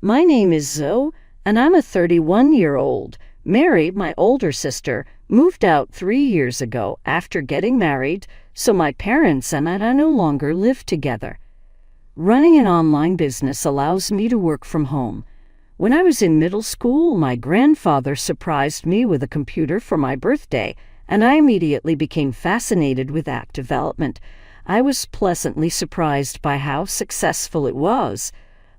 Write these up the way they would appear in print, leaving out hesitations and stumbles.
My name is Zoe, and I'm a 31-year-old. Mary, my older sister, moved out 3 years ago after getting married, so my parents and I no longer live together. Running an online business allows me to work from home. When I was in middle school, my grandfather surprised me with a computer for my birthday, and I immediately became fascinated with app development. I was pleasantly surprised by how successful it was.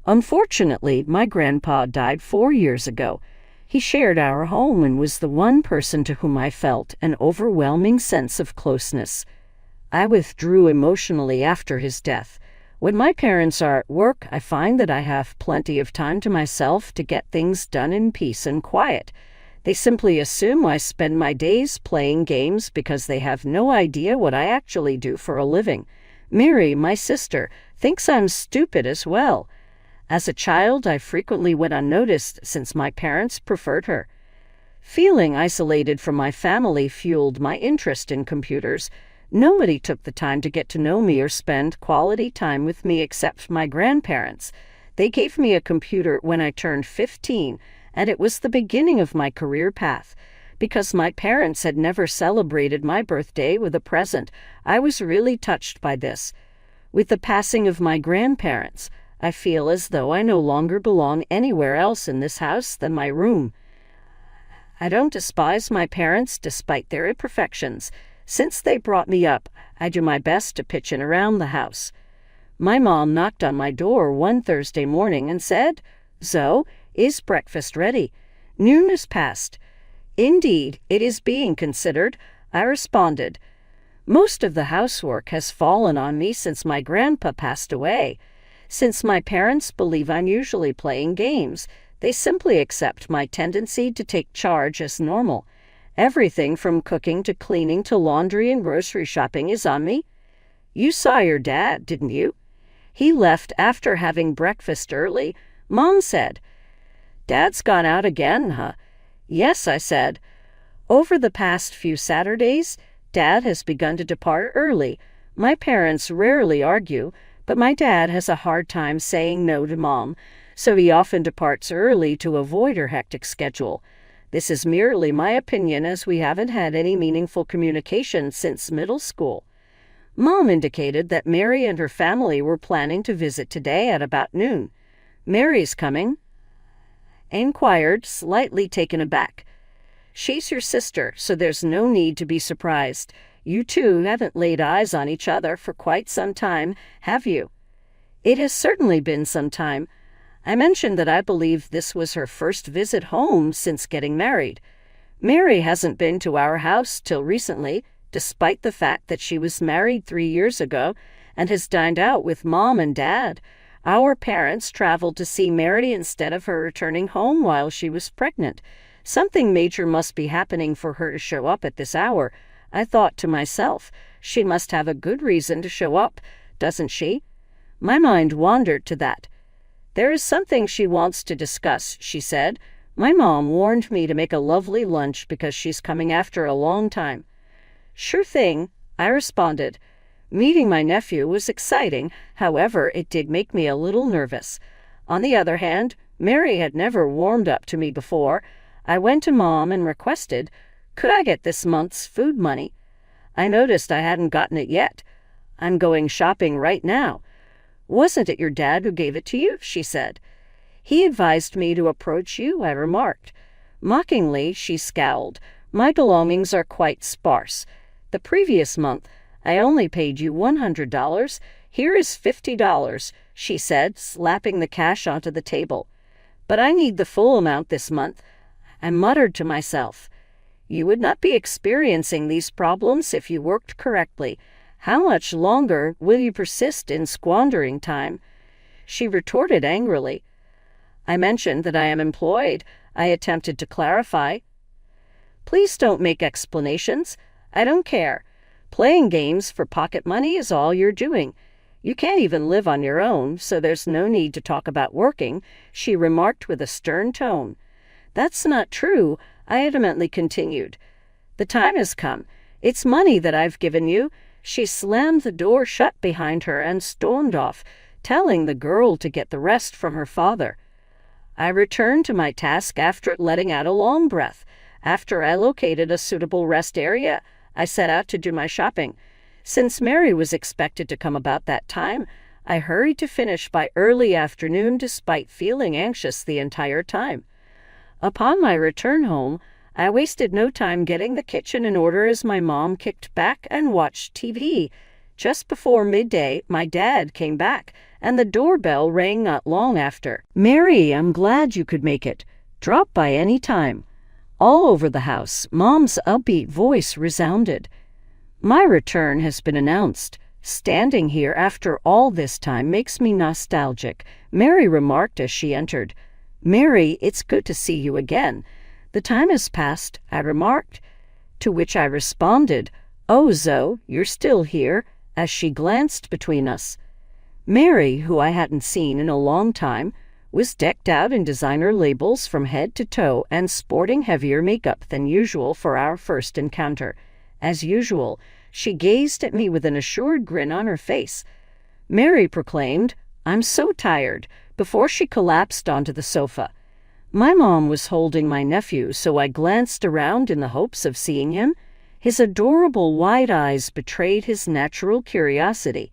Unfortunately, my grandpa died 4 years ago. He shared our home and was the one person to whom I felt an overwhelming sense of closeness. I withdrew emotionally after his death. When my parents are at work, I find that I have plenty of time to myself to get things done in peace and quiet. They simply assume I spend my days playing games because they have no idea what I actually do for a living. Mary, my sister, thinks I'm stupid as well. As a child, I frequently went unnoticed since my parents preferred her. Feeling isolated from my family fueled my interest in computers. Nobody took the time to get to know me or spend quality time with me except my grandparents. They gave me a computer when I turned 15, and it was the beginning of my career path. Because my parents had never celebrated my birthday with a present, I was really touched by this. With the passing of my grandparents, I feel as though I no longer belong anywhere else in this house than my room. I don't despise my parents despite their imperfections. Since they brought me up, I do my best to pitch in around the house. My mom knocked on my door one Thursday morning and said, "Zoe, is breakfast ready?" Noon has passed. "Indeed, it is being considered," I responded. Most of the housework has fallen on me since my grandpa passed away. Since my parents believe I'm usually playing games, they simply accept my tendency to take charge as normal. Everything from cooking to cleaning to laundry and grocery shopping is on me. You saw your dad, didn't you? He left after having breakfast early. Mom said, "Dad's gone out again, huh?" "Yes," I said. Over the past few Saturdays, Dad has begun to depart early. My parents rarely argue, but my dad has a hard time saying no to Mom, so he often departs early to avoid her hectic schedule. This is merely my opinion, as we haven't had any meaningful communication since middle school. Mom indicated that Mary and her family were planning to visit today at about noon. "Mary's coming?" I inquired, slightly taken aback. "She's your sister, so there's no need to be surprised. You two haven't laid eyes on each other for quite some time, have you?" "It has certainly been some time." I mentioned that I believe this was her first visit home since getting married. Mary hasn't been to our house till recently, despite the fact that she was married 3 years ago and has dined out with Mom and Dad. Our parents traveled to see Mary instead of her returning home while she was pregnant. Something major must be happening for her to show up at this hour. I thought to myself, she must have a good reason to show up, doesn't she? My mind wandered to that. "There is something she wants to discuss," she said. "My mom warned me to make a lovely lunch because she's coming after a long time." "Sure thing," I responded. Meeting my nephew was exciting, however, it did make me a little nervous. On the other hand, Mary had never warmed up to me before. I went to Mom and requested, "Could I get this month's food money?" I noticed I hadn't gotten it yet. "I'm going shopping right now." "Wasn't it your dad who gave it to you?" she said. "He advised me to approach you," I remarked. Mockingly, she scowled. "My belongings are quite sparse. The previous month, I only paid you $100. Here is $50, she said, slapping the cash onto the table. "But I need the full amount this month." I muttered to myself, "You would not be experiencing these problems if you worked correctly. How much longer will you persist in squandering time?" She retorted angrily. I mentioned that I am employed. I attempted to clarify. "Please don't make explanations. I don't care. Playing games for pocket money is all you're doing. You can't even live on your own, so there's no need to talk about working," she remarked with a stern tone. "That's not true," I adamantly continued. "The time has come. It's money that I've given you." She slammed the door shut behind her and stormed off, telling the girl to get the rest from her father. I returned to my task after letting out a long breath. After I located a suitable rest area, I set out to do my shopping. Since Mary was expected to come about that time, I hurried to finish by early afternoon despite feeling anxious the entire time. Upon my return home, I wasted no time getting the kitchen in order as my mom kicked back and watched TV. Just before midday, my dad came back, and the doorbell rang not long after. "Mary, I'm glad you could make it. Drop by any time." All over the house, Mom's upbeat voice resounded. "My return has been announced. Standing here after all this time makes me nostalgic," Mary remarked as she entered. "Mary, it's good to see you again." "The time has passed," I remarked, to which I responded, "Oh, Zoe, you're still here," as she glanced between us. Mary, who I hadn't seen in a long time, was decked out in designer labels from head to toe and sporting heavier makeup than usual for our first encounter. As usual, she gazed at me with an assured grin on her face. Mary proclaimed, "I'm so tired," before she collapsed onto the sofa. My mom was holding my nephew, so I glanced around in the hopes of seeing him. His adorable wide eyes betrayed his natural curiosity.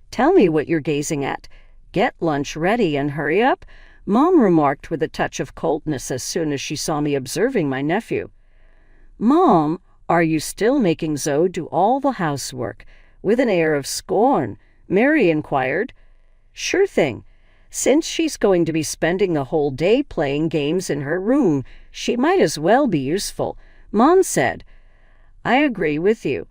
"Tell me what you're gazing at. Get lunch ready and hurry up," Mom remarked with a touch of coldness as soon as she saw me observing my nephew. "Mom, are you still making Zoe do all the housework?" With an air of scorn, Mary inquired. "Sure thing. Since she's going to be spending the whole day playing games in her room, she might as well be useful," Mom said. "I agree with you.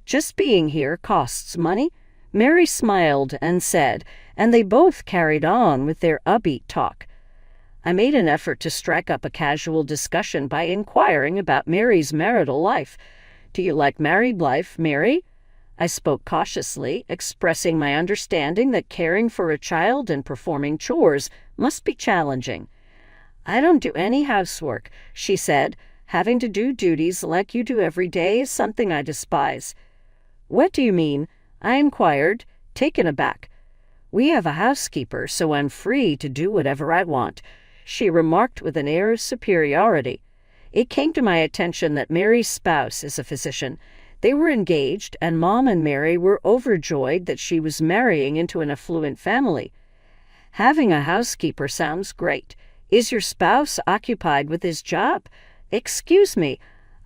Just being here costs money," Mary smiled and said, and they both carried on with their upbeat talk. I made an effort to strike up a casual discussion by inquiring about Mary's marital life. "Do you like married life, Mary?" I spoke cautiously, expressing my understanding that caring for a child and performing chores must be challenging. "I don't do any housework," she said. "Having to do duties like you do every day is something I despise." "What do you mean?" I inquired, taken aback. "We have a housekeeper, so I'm free to do whatever I want," she remarked with an air of superiority. It came to my attention that Mary's spouse is a physician. They were engaged, and Mom and Mary were overjoyed that she was marrying into an affluent family. "Having a housekeeper sounds great. Is your spouse occupied with his job?" "Excuse me,"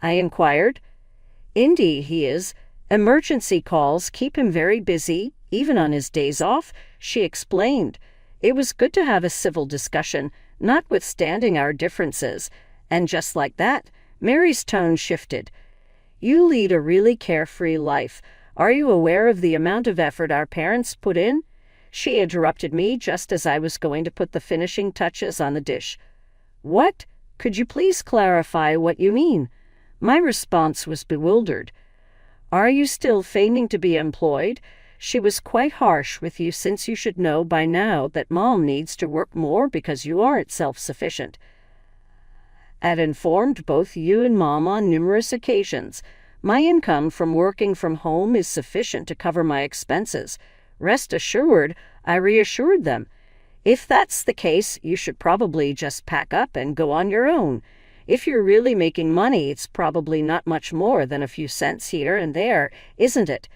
I inquired. "Indeed he is. Emergency calls keep him very busy, even on his days off," she explained. It was good to have a civil discussion, notwithstanding our differences. And just like that, Mary's tone shifted. "You lead a really carefree life. Are you aware of the amount of effort our parents put in?" She interrupted me just as I was going to put the finishing touches on the dish. "What? Could you please clarify what you mean?" My response was bewildered. "Are you still feigning to be employed? She was quite harsh with you, since you should know by now that Mom needs to work more because you aren't self-sufficient. I've informed both you and Mom on numerous occasions. My income from working from home is sufficient to cover my expenses. Rest assured," I reassured them. "If that's the case, you should probably just pack up and go on your own. If you're really making money, it's probably not much more than a few cents here and there, isn't it?"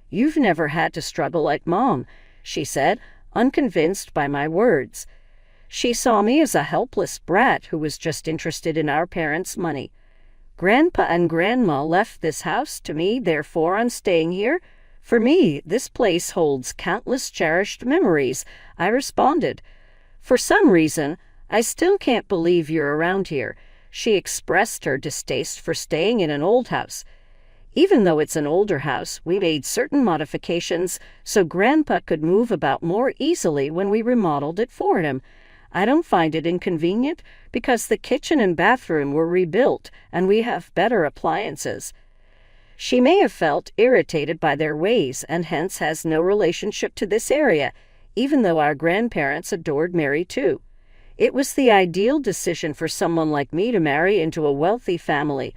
"You've never had to struggle like Mom," she said, unconvinced by my words. She saw me as a helpless brat who was just interested in our parents' money. "Grandpa and Grandma left this house to me, therefore I'm staying here. For me, this place holds countless cherished memories," I responded. "For some reason, I still can't believe you're around here." She expressed her distaste for staying in an old house. "Even though it's an older house, we made certain modifications so Grandpa could move about more easily when we remodeled it for him. I don't find it inconvenient because the kitchen and bathroom were rebuilt and we have better appliances." She may have felt irritated by their ways and hence has no relationship to this area, even though our grandparents adored Mary too. It was the ideal decision for someone like me to marry into a wealthy family.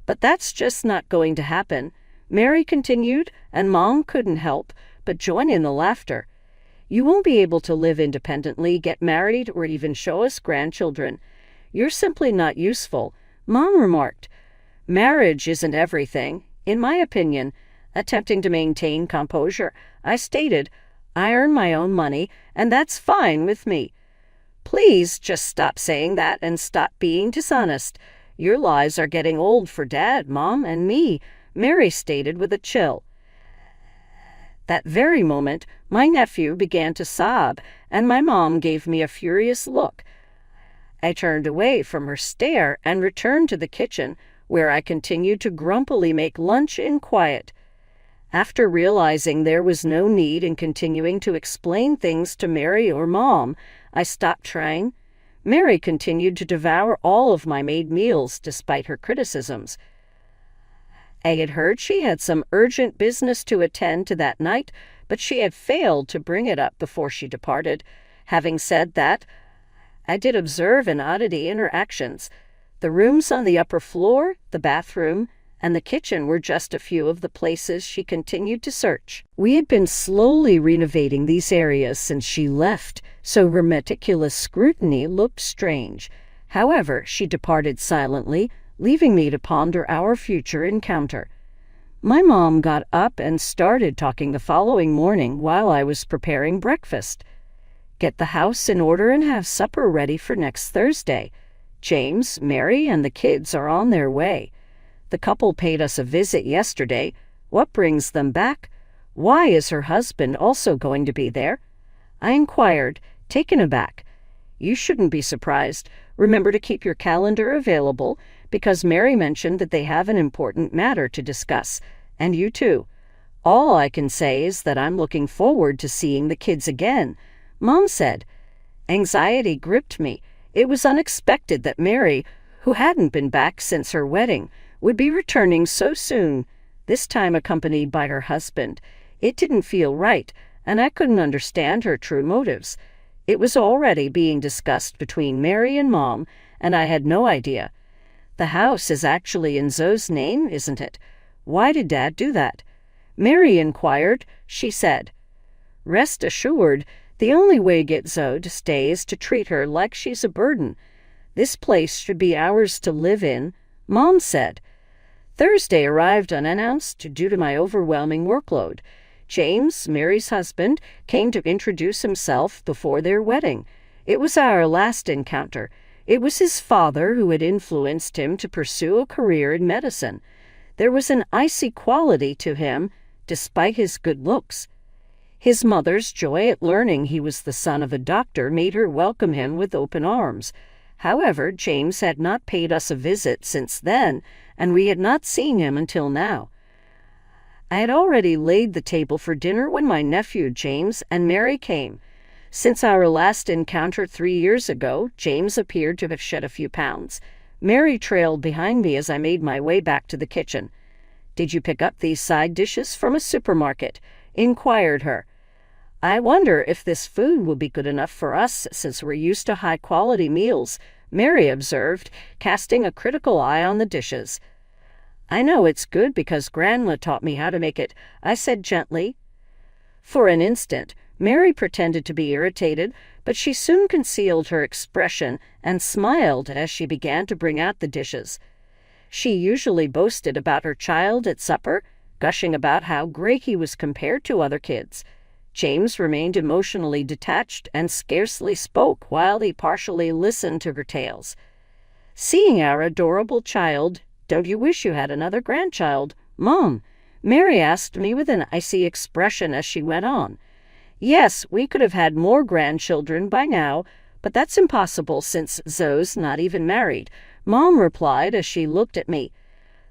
But that's just not going to happen, Mary continued, and Mom couldn't help but join in the laughter. You won't be able to live independently, get married, or even show us grandchildren. You're simply not useful," Mom remarked. Marriage isn't everything, in my opinion. Attempting to maintain composure, I stated, "I earn my own money, and that's fine with me." "Please just stop saying that and stop being dishonest. Your lies are getting old for Dad, Mom, and me," Mary stated with a chill. That very moment, my nephew began to sob, and my mom gave me a furious look. I turned away from her stare and returned to the kitchen, where I continued to grumpily make lunch in quiet. After realizing there was no need in continuing to explain things to Mary or Mom, I stopped trying. Mary continued to devour all of my made meals despite her criticisms. I had heard she had some urgent business to attend to that night, but she had failed to bring it up before she departed. Having said that, I did observe an oddity in her actions. The rooms on the upper floor, the bathroom, and the kitchen were just a few of the places she continued to search. We had been slowly renovating these areas since she left, so her meticulous scrutiny looked strange. However, she departed silently, leaving me to ponder our future encounter. My mom got up and started talking the following morning while I was preparing breakfast. "Get the house in order and have supper ready for next Thursday. James, Mary, and the kids are on their way. The couple paid us a visit yesterday. What brings them back? Why is her husband also going to be there?" I inquired, taken aback. "You shouldn't be surprised. Remember to keep your calendar available, because Mary mentioned that they have an important matter to discuss, and you too. All I can say is that I'm looking forward to seeing the kids again," Mom said. Anxiety gripped me. It was unexpected that Mary, who hadn't been back since her wedding, would be returning so soon, this time accompanied by her husband. It didn't feel right, and I couldn't understand her true motives. It was already being discussed between Mary and Mom, and I had no idea. "The house is actually in Zoe's name, isn't it? Why did Dad do that?" Mary inquired. She said, "Rest assured, the only way to get Zoe to stay is to treat her like she's a burden. This place should be ours to live in," Mom said. Thursday arrived unannounced due to my overwhelming workload. James, Mary's husband, came to introduce himself before their wedding. It was our last encounter. It was his father who had influenced him to pursue a career in medicine. There was an icy quality to him, despite his good looks. His mother's joy at learning he was the son of a doctor made her welcome him with open arms. However, James had not paid us a visit since then, and we had not seen him until now. I had already laid the table for dinner when my nephew James and Mary came. Since our last encounter 3 years ago, James appeared to have shed a few pounds. Mary trailed behind me as I made my way back to the kitchen. "Did you pick up these side dishes from a supermarket?" inquired her. "I wonder if this food will be good enough for us since we're used to high-quality meals," Mary observed, casting a critical eye on the dishes. "I know it's good because Grandma taught me how to make it," I said gently. For an instant, Mary pretended to be irritated, but she soon concealed her expression and smiled as she began to bring out the dishes. She usually boasted about her child at supper, gushing about how great he was compared to other kids. James remained emotionally detached and scarcely spoke while he partially listened to her tales. "Seeing our adorable child, don't you wish you had another grandchild, Mom?" Mary asked me with an icy expression as she went on. "Yes, we could have had more grandchildren by now, but that's impossible since Zoe's not even married," Mom replied as she looked at me.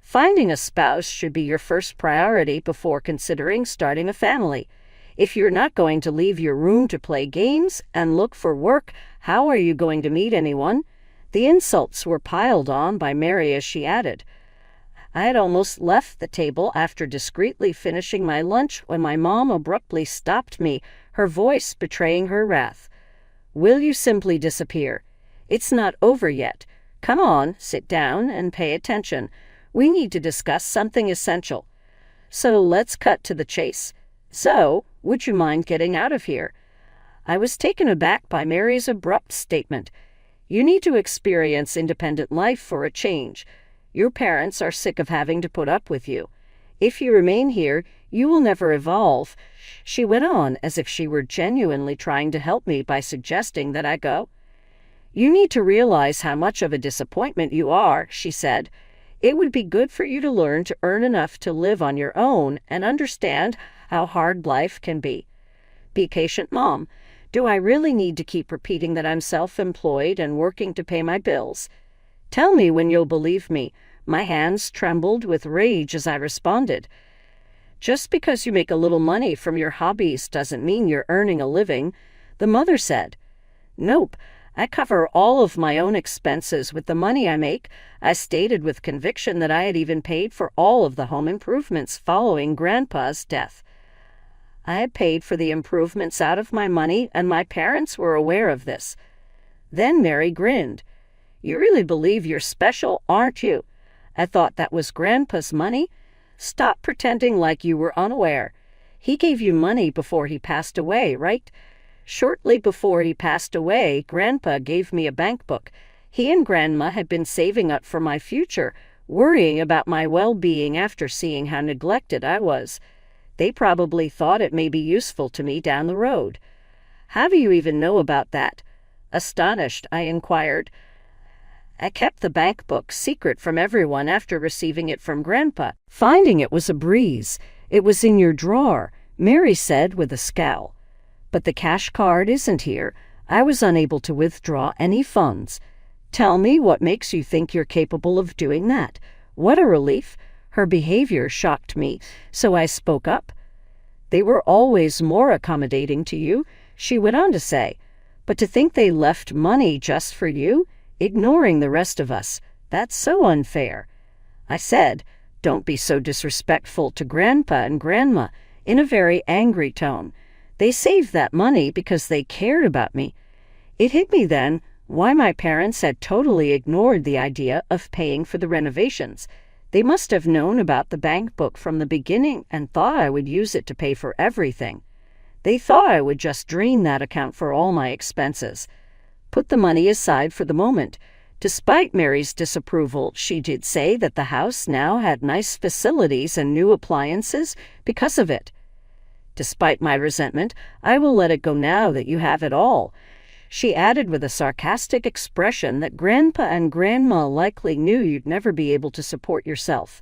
"Finding a spouse should be your first priority before considering starting a family. If you're not going to leave your room to play games and look for work, how are you going to meet anyone?" The insults were piled on by Mary as she added, I had almost left the table after discreetly finishing my lunch when my mom abruptly stopped me, her voice betraying her wrath. "Will you simply disappear? It's not over yet. Come on, sit down and pay attention. We need to discuss something essential. So let's cut to the chase. So, would you mind getting out of here?" I was taken aback by Mary's abrupt statement. You need to experience independent life for a change. Your parents are sick of having to put up with you. If you remain here, you will never evolve. She went on as if she were genuinely trying to help me by suggesting that I go. You need to realize how much of a disappointment you are, she said. It would be good for you to learn to earn enough to live on your own and understand how hard life can be. Be patient, Mom. Do I really need to keep repeating that I'm self-employed and working to pay my bills? Tell me when you'll believe me. My hands trembled with rage as I responded. Just because you make a little money from your hobbies doesn't mean you're earning a living, the mother said. Nope, I cover all of my own expenses with the money I make. I stated with conviction that I had even paid for all of the home improvements following Grandpa's death. I had paid for the improvements out of my money, and my parents were aware of this. Then Mary grinned. You really believe you're special, aren't you? I thought that was Grandpa's money. Stop pretending like you were unaware. He gave you money before he passed away, right? Shortly before he passed away, Grandpa gave me a bank book. He and Grandma had been saving up for my future, worrying about my well-being after seeing how neglected I was. They probably thought it may be useful to me down the road. How do you even know about that? Astonished, I inquired. I kept the bank book secret from everyone after receiving it from Grandpa. Finding it was a breeze. It was in your drawer, Mary said with a scowl. But the cash card isn't here. I was unable to withdraw any funds. Tell me what makes you think you're capable of doing that. What a relief. Her behavior shocked me, so I spoke up. They were always more accommodating to you, she went on to say. But to think they left money just for you, ignoring the rest of us, that's so unfair. I said, Don't be so disrespectful to Grandpa and Grandma, in a very angry tone. They saved that money because they cared about me. It hit me then why my parents had totally ignored the idea of paying for the renovations. They must have known about the bank book from the beginning and thought I would use it to pay for everything. They thought I would just drain that account for all my expenses. Put the money aside for the moment. Despite Mary's disapproval, she did say that the house now had nice facilities and new appliances because of it. Despite my resentment, I will let it go now that you have it all. She added with a sarcastic expression that Grandpa and Grandma likely knew you'd never be able to support yourself.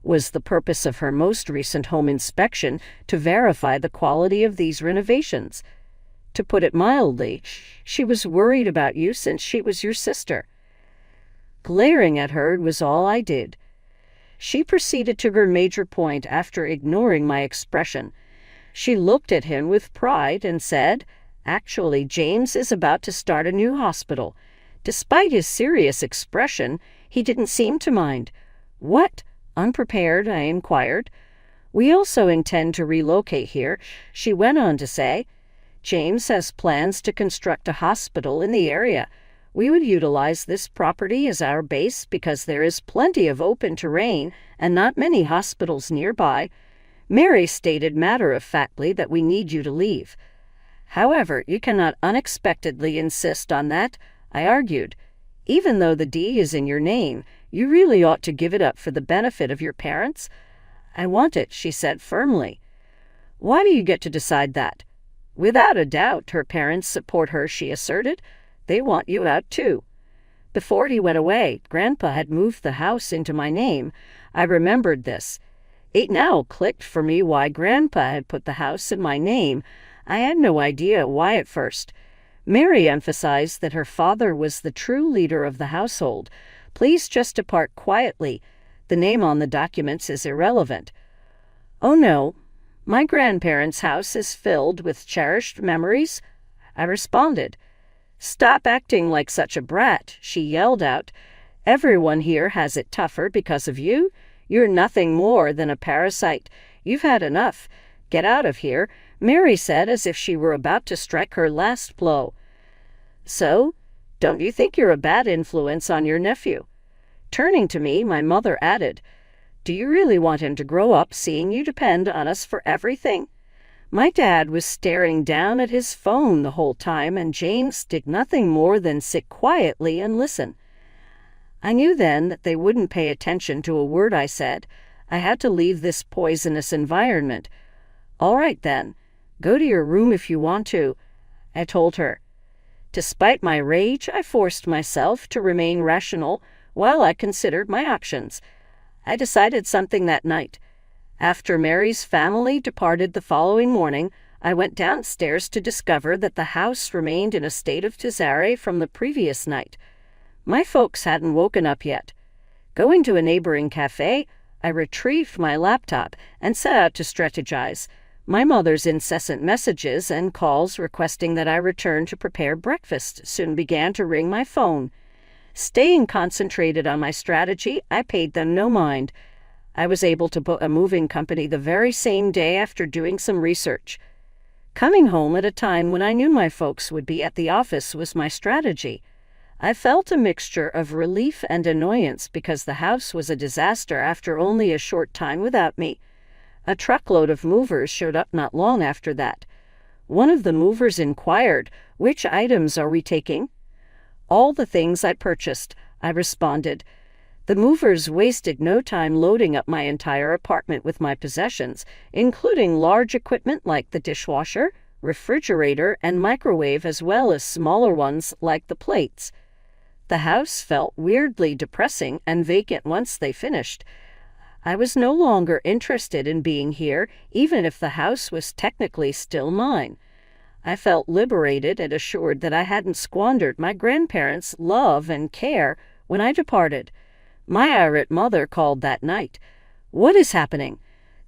Was the purpose of her most recent home inspection to verify the quality of these renovations? To put it mildly, she was worried about you since she was your sister. Glaring at her was all I did. She proceeded to her major point after ignoring my expression. She looked at him with pride and said, Actually, James is about to start a new hospital. Despite his serious expression, he didn't seem to mind. What? Unprepared, I inquired. We also intend to relocate here, she went on to say. James has plans to construct a hospital in the area. We would utilize this property as our base because there is plenty of open terrain and not many hospitals nearby. Mary stated matter-of-factly that we need you to leave. However, you cannot unexpectedly insist on that, I argued. Even though the D is in your name, you really ought to give it up for the benefit of your parents. I want it, she said firmly. Why do you get to decide that? Without a doubt, her parents support her, she asserted. They want you out too. Before he went away, Grandpa had moved the house into my name. I remembered this. It now clicked for me why Grandpa had put the house in my name. I had no idea why at first. Mary emphasized that her father was the true leader of the household. Please just depart quietly. The name on the documents is irrelevant. Oh no, my grandparents' house is filled with cherished memories, I responded. Stop acting like such a brat, she yelled out. Everyone here has it tougher because of you. You're nothing more than a parasite. You've had enough. Get out of here, Mary said as if she were about to strike her last blow. So, don't you think you're a bad influence on your nephew? Turning to me, my mother added, Do you really want him to grow up seeing you depend on us for everything? My dad was staring down at his phone the whole time, and James did nothing more than sit quietly and listen. I knew then that they wouldn't pay attention to a word I said. I had to leave this poisonous environment. "All right, then. Go to your room if you want to," I told her. Despite my rage, I forced myself to remain rational while I considered my options. I decided something that night. After Mary's family departed the following morning, I went downstairs to discover that the house remained in a state of disarray from the previous night. My folks hadn't woken up yet. Going to a neighboring cafe, I retrieved my laptop and set out to strategize. My mother's incessant messages and calls requesting that I return to prepare breakfast soon began to ring my phone. Staying concentrated on my strategy, I paid them no mind. I was able to book a moving company the very same day after doing some research. Coming home at a time when I knew my folks would be at the office was my strategy. I felt a mixture of relief and annoyance because the house was a disaster after only a short time without me. A truckload of movers showed up not long after that. One of the movers inquired, "Which items are we taking?" "All the things I purchased," I responded. The movers wasted no time loading up my entire apartment with my possessions, including large equipment like the dishwasher, refrigerator, and microwave, as well as smaller ones like the plates. The house felt weirdly depressing and vacant once they finished. I was no longer interested in being here, even if the house was technically still mine. I felt liberated and assured that I hadn't squandered my grandparents' love and care when I departed. My irate mother called that night. "What is happening?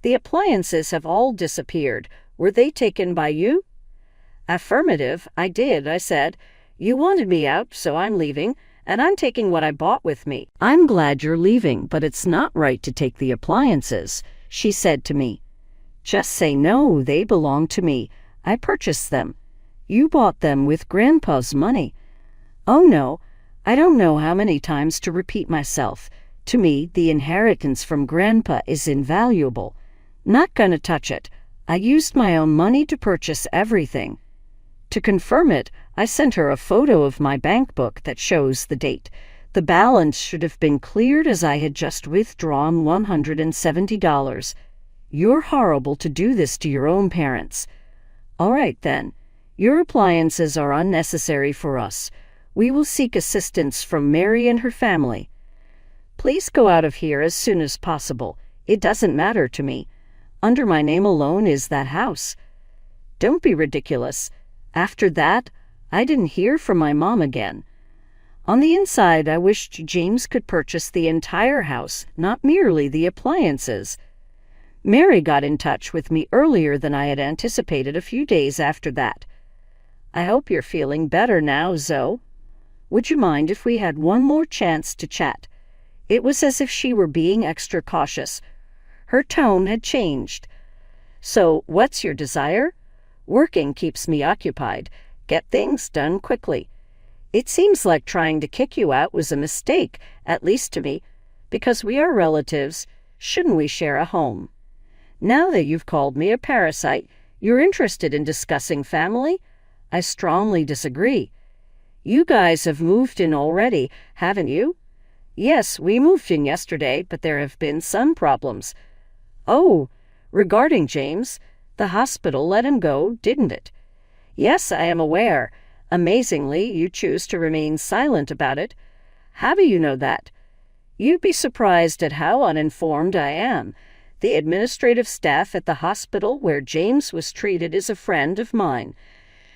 The appliances have all disappeared. Were they taken by you?" "Affirmative, I did," I said. "You wanted me out, so I'm leaving, and I'm taking what I bought with me." "I'm glad you're leaving, but it's not right to take the appliances," she said to me. "Just say no, they belong to me. I purchased them. You bought them with Grandpa's money." "Oh no, I don't know how many times to repeat myself. To me, the inheritance from Grandpa is invaluable. Not gonna touch it. I used my own money to purchase everything." To confirm it, I sent her a photo of my bank book that shows the date. The balance should have been cleared as I had just withdrawn $170. "You're horrible to do this to your own parents." "All right, then. Your appliances are unnecessary for us. We will seek assistance from Mary and her family. Please go out of here as soon as possible. It doesn't matter to me. Under my name alone is that house." Don't be ridiculous. After that, I didn't hear from my mom again. On the inside, I wished James could purchase the entire house, not merely the appliances. Mary got in touch with me earlier than I had anticipated a few days after that. "I hope you're feeling better now, Zoe. Would you mind if we had one more chance to chat?" It was as if she were being extra cautious. Her tone had changed. "So, what's your desire?" "Working keeps me occupied. Get things done quickly." "It seems like trying to kick you out was a mistake, at least to me. Because we are relatives, shouldn't we share a home?" "Now that you've called me a parasite, you're interested in discussing family?" "I strongly disagree." "You guys have moved in already, haven't you?" "Yes, we moved in yesterday, but there have been some problems." "Oh, regarding James, the hospital let him go, didn't it?" "Yes, I am aware. Amazingly, you choose to remain silent about it. How do you know that?" "You'd be surprised at how uninformed I am. The administrative staff at the hospital where James was treated is a friend of mine.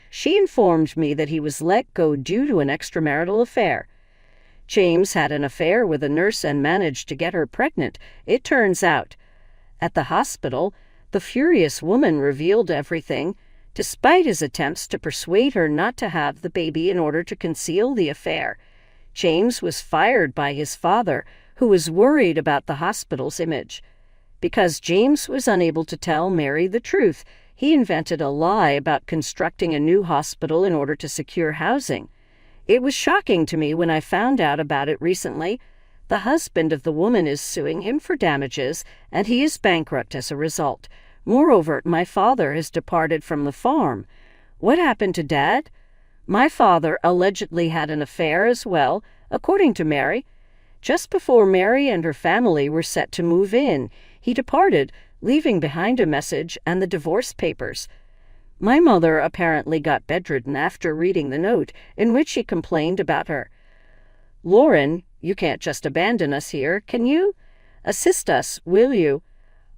She informed me that he was let go due to an extramarital affair. James had an affair with a nurse and managed to get her pregnant, it turns out. At the hospital, the furious woman revealed everything, despite his attempts to persuade her not to have the baby in order to conceal the affair. James was fired by his father, who was worried about the hospital's image. Because James was unable to tell Mary the truth, he invented a lie about constructing a new hospital in order to secure housing. It was shocking to me when I found out about it recently. The husband of the woman is suing him for damages, and he is bankrupt as a result. Moreover, my father has departed from the farm. What happened to Dad? My father allegedly had an affair as well, according to Mary. Just before Mary and her family were set to move in, he departed, leaving behind a message and the divorce papers. My mother apparently got bedridden after reading the note in which he complained about her. Lauren, you can't just abandon us here, can you? Assist us, will you?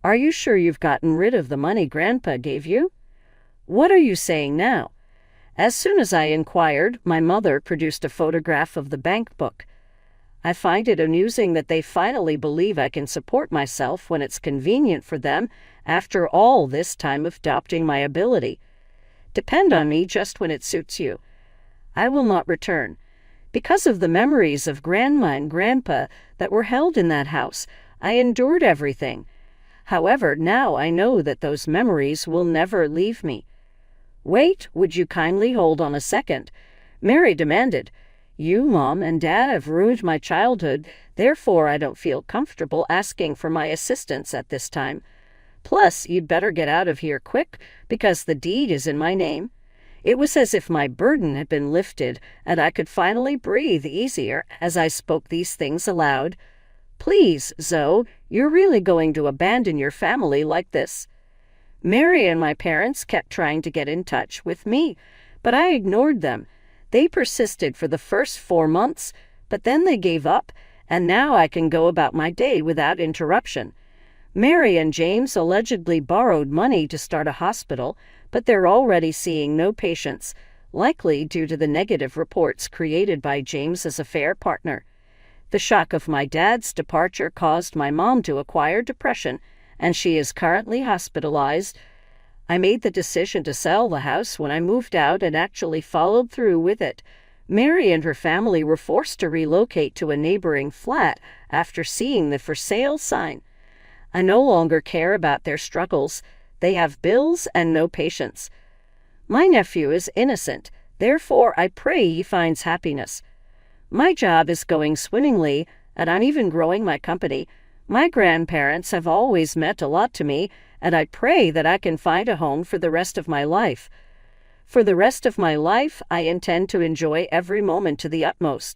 Are you sure you've gotten rid of the money Grandpa gave you? What are you saying now? As soon as I inquired, my mother produced a photograph of the bank book. I find it amusing that they finally believe I can support myself when it's convenient for them after all this time of doubting my ability. Depend on me just when it suits you. I will not return. Because of the memories of Grandma and Grandpa that were held in that house, I endured everything. However, now I know that those memories will never leave me. Wait, would you kindly hold on a second? Mary demanded. You, Mom, and Dad have ruined my childhood, therefore I don't feel comfortable asking for my assistance at this time. Plus, you'd better get out of here quick, because the deed is in my name. It was as if my burden had been lifted, and I could finally breathe easier as I spoke these things aloud. Please, Zoe, you're really going to abandon your family like this? Mary and my parents kept trying to get in touch with me, but I ignored them. They persisted for the first 4 months, but then they gave up, and now I can go about my day without interruption. Mary and James allegedly borrowed money to start a hospital, but they're already seeing no patients, likely due to the negative reports created by James's affair partner. The shock of my dad's departure caused my mom to acquire depression, and she is currently hospitalized. I made the decision to sell the house when I moved out and actually followed through with it. Mary and her family were forced to relocate to a neighboring flat after seeing the for sale sign. I no longer care about their struggles. They have bills and no patience. My nephew is innocent, therefore I pray he finds happiness. My job is going swimmingly, and I'm even growing my company. My grandparents have always meant a lot to me, and I pray that I can find a home for the rest of my life. For the rest of my life, I intend to enjoy every moment to the utmost.